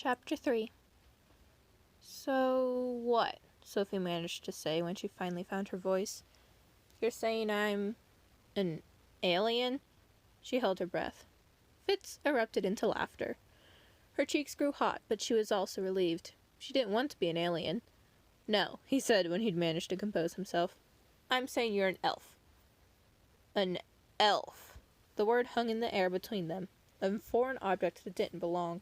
Chapter 3. So what? Sophie managed to say when she finally found her voice. You're saying I'm an alien? She held her breath. Fitz erupted into laughter. Her cheeks grew hot, but she was also relieved. She didn't want to be an alien. No, he said when he'd managed to compose himself. I'm saying you're an elf. An elf. The word hung in the air between them, a foreign object that didn't belong.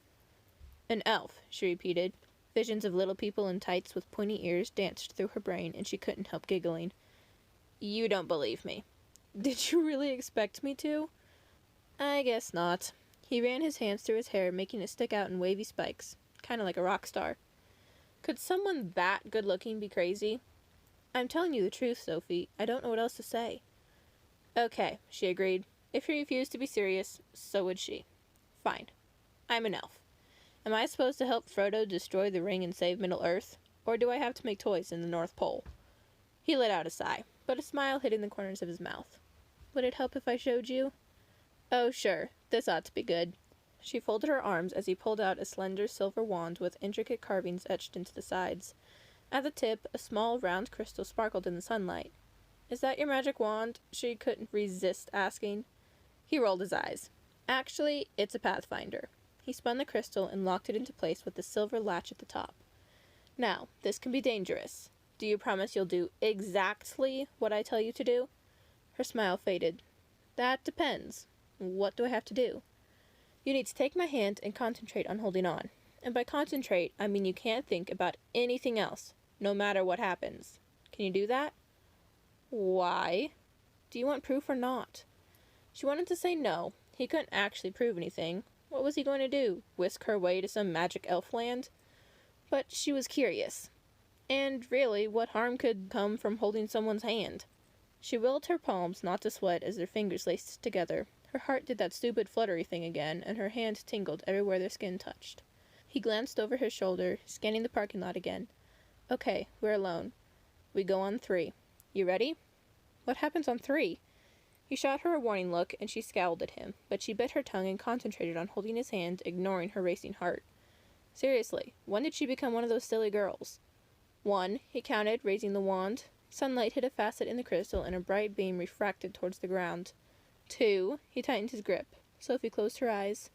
An elf, she repeated. Visions of little people in tights with pointy ears danced through her brain, and she couldn't help giggling. You don't believe me. Did you really expect me to? I guess not. He ran his hands through his hair, making it stick out in wavy spikes, kind of like a rock star. Could someone that good-looking be crazy? I'm telling you the truth, Sophie. I don't know what else to say. Okay, she agreed. If he refused to be serious, so would she. Fine. I'm an elf. Am I supposed to help Frodo destroy the ring and save Middle-earth? Or do I have to make toys in the North Pole? He let out a sigh, but a smile hid in the corners of his mouth. Would it help if I showed you? Oh, sure. This ought to be good. She folded her arms as he pulled out a slender silver wand with intricate carvings etched into the sides. At the tip, a small, round crystal sparkled in the sunlight. Is that your magic wand? She couldn't resist asking. He rolled his eyes. Actually, it's a pathfinder. He spun the crystal and locked it into place with the silver latch at the top. Now, this can be dangerous. Do you promise you'll do exactly what I tell you to do? Her smile faded. That depends. What do I have to do? You need to take my hand and concentrate on holding on. And by concentrate, I mean you can't think about anything else, no matter what happens. Can you do that? Why? Do you want proof or not? She wanted to say no. He couldn't actually prove anything. What was he going to do? Whisk her way to some magic elf land? But she was curious. And really, what harm could come from holding someone's hand? She willed her palms not to sweat as their fingers laced together. Her heart did that stupid fluttery thing again, and her hand tingled everywhere their skin touched. He glanced over his shoulder, scanning the parking lot again. Okay, we're alone. We go on 3. You ready? What happens on 3? He shot her a warning look, and she scowled at him, but she bit her tongue and concentrated on holding his hand, ignoring her racing heart. Seriously, when did she become one of those silly girls? 1, he counted, raising the wand. Sunlight hit a facet in the crystal, and a bright beam refracted towards the ground. 2, he tightened his grip. Sophie closed her eyes.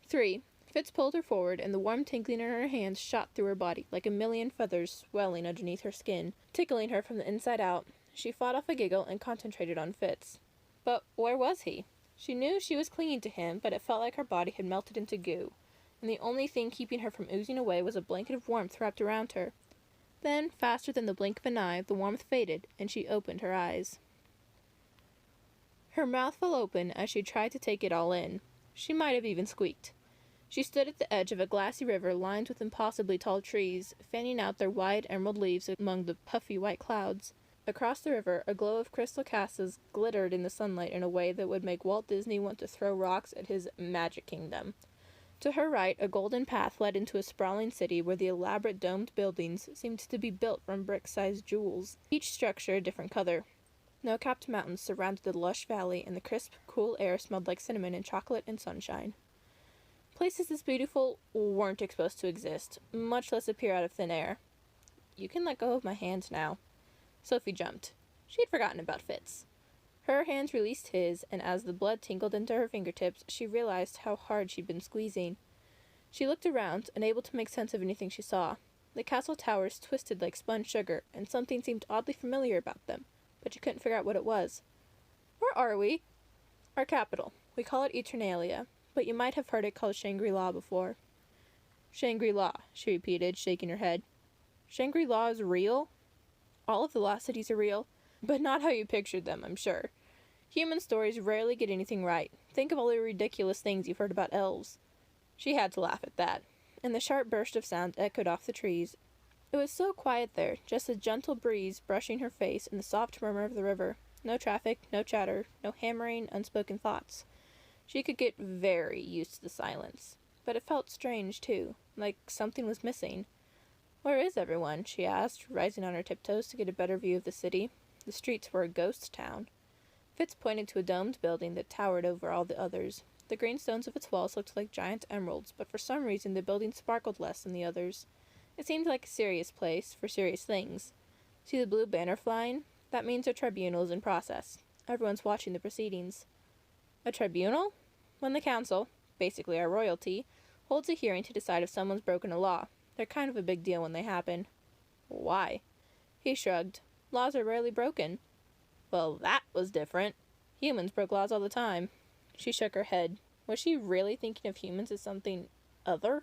3, Fitz pulled her forward, and the warm tingling in her hands shot through her body, like a million feathers swelling underneath her skin, tickling her from the inside out. She fought off a giggle and concentrated on Fitz. But where was he? She knew she was clinging to him, but it felt like her body had melted into goo, and the only thing keeping her from oozing away was a blanket of warmth wrapped around her. Then, faster than the blink of an eye, the warmth faded, and she opened her eyes. Her mouth fell open as she tried to take it all in. She might have even squeaked. She stood at the edge of a glassy river lined with impossibly tall trees, fanning out their wide emerald leaves among the puffy white clouds. Across the river, a glow of crystal castles glittered in the sunlight in a way that would make Walt Disney want to throw rocks at his magic kingdom. To her right, a golden path led into a sprawling city where the elaborate domed buildings seemed to be built from brick-sized jewels, each structure a different color. Snow-capped mountains surrounded the lush valley, and the crisp, cool air smelled like cinnamon and chocolate and sunshine. Places this beautiful weren't supposed to exist, much less appear out of thin air. You can let go of my hand now. Sophie jumped. She had forgotten about Fitz. Her hands released his, and as the blood tingled into her fingertips, she realized how hard she'd been squeezing. She looked around, unable to make sense of anything she saw. The castle towers twisted like spun sugar, and something seemed oddly familiar about them, but she couldn't figure out what it was. Where are we? Our capital. We call it Eternalia, but you might have heard it called Shangri-La before. Shangri-La, she repeated, shaking her head. Shangri-La is real? All of the lost cities are real, but not how you pictured them, I'm sure. Human stories rarely get anything right. Think of all the ridiculous things you've heard about elves. She had to laugh at that, and the sharp burst of sound echoed off the trees. It was so quiet there, just a gentle breeze brushing her face and the soft murmur of the river. No traffic, no chatter, no hammering, unspoken thoughts. She could get very used to the silence, but it felt strange, too, like something was missing. Where is everyone? She asked, rising on her tiptoes to get a better view of the city. The streets were a ghost town. Fitz pointed to a domed building that towered over all the others. The green stones of its walls looked like giant emeralds, but for some reason the building sparkled less than the others. It seemed like a serious place for serious things. See the blue banner flying? That means a tribunal is in process. Everyone's watching the proceedings. A tribunal? When the council, basically our royalty, holds a hearing to decide if someone's broken a law. They're kind of a big deal when they happen. Why? He shrugged. Laws are rarely broken. Well, that was different. Humans broke laws all the time. She shook her head. Was she really thinking of humans as something other?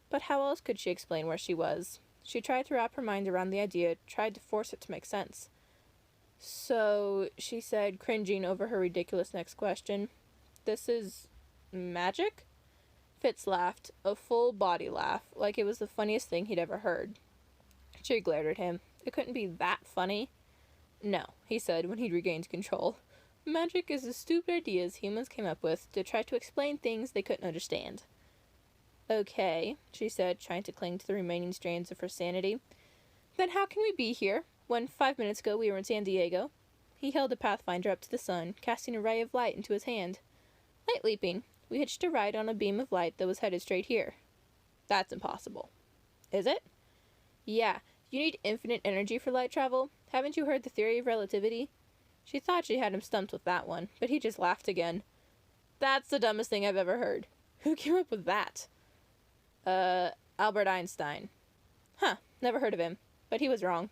But how else could she explain where she was? She tried to wrap her mind around the idea, tried to force it to make sense. So, she said, cringing over her ridiculous next question, this is magic? Fitz laughed, a full body laugh, like it was the funniest thing he'd ever heard. She glared at him. It couldn't be that funny. No, he said when he'd regained control. Magic is the stupid ideas humans came up with to try to explain things they couldn't understand. Okay, she said, trying to cling to the remaining strands of her sanity. Then how can we be here, when 5 minutes ago we were in San Diego? He held a pathfinder up to the sun, casting a ray of light into his hand. Light leaping. We hitched a ride on a beam of light that was headed straight here. That's impossible. Is it? Yeah, you need infinite energy for light travel. Haven't you heard the theory of relativity? She thought she had him stumped with that one, but he just laughed again. That's the dumbest thing I've ever heard. Who came up with that? Albert Einstein. Huh, never heard of him. But he was wrong.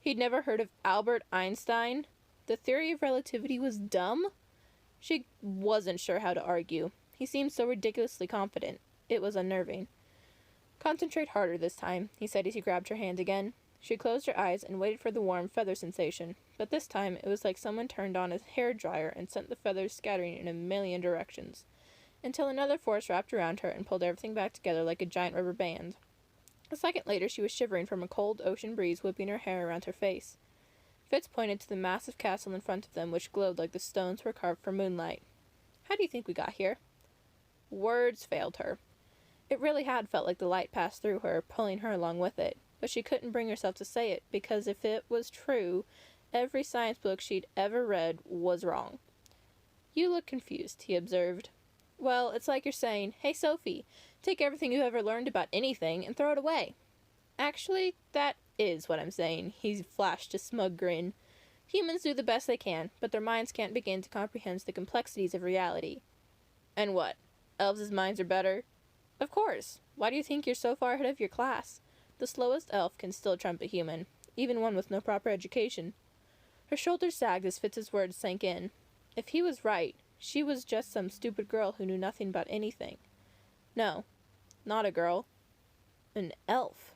He'd never heard of Albert Einstein. The theory of relativity was dumb? She wasn't sure how to argue. He seemed so ridiculously confident. It was unnerving. Concentrate harder this time, he said as he grabbed her hand again. She closed her eyes and waited for the warm feather sensation, but this time it was like someone turned on a hairdryer and sent the feathers scattering in a million directions, until another force wrapped around her and pulled everything back together like a giant rubber band. A second later she was shivering from a cold ocean breeze whipping her hair around her face. Fitz pointed to the massive castle in front of them, which glowed like the stones were carved for moonlight. How do you think we got here? Words failed her. It really had felt like the light passed through her, pulling her along with it, but she couldn't bring herself to say it, because if it was true, every science book she'd ever read was wrong. You look confused, he observed. Well, it's like you're saying, hey Sophie, take everything you've ever learned about anything and throw it away. Actually, that is what I'm saying, he flashed a smug grin. Humans do the best they can, but their minds can't begin to comprehend the complexities of reality. And what? Elves' minds are better? Of course. Why do you think you're so far ahead of your class? The slowest elf can still trump a human, even one with no proper education. Her shoulders sagged as Fitz's words sank in. If he was right, she was just some stupid girl who knew nothing about anything. No, not a girl. An elf.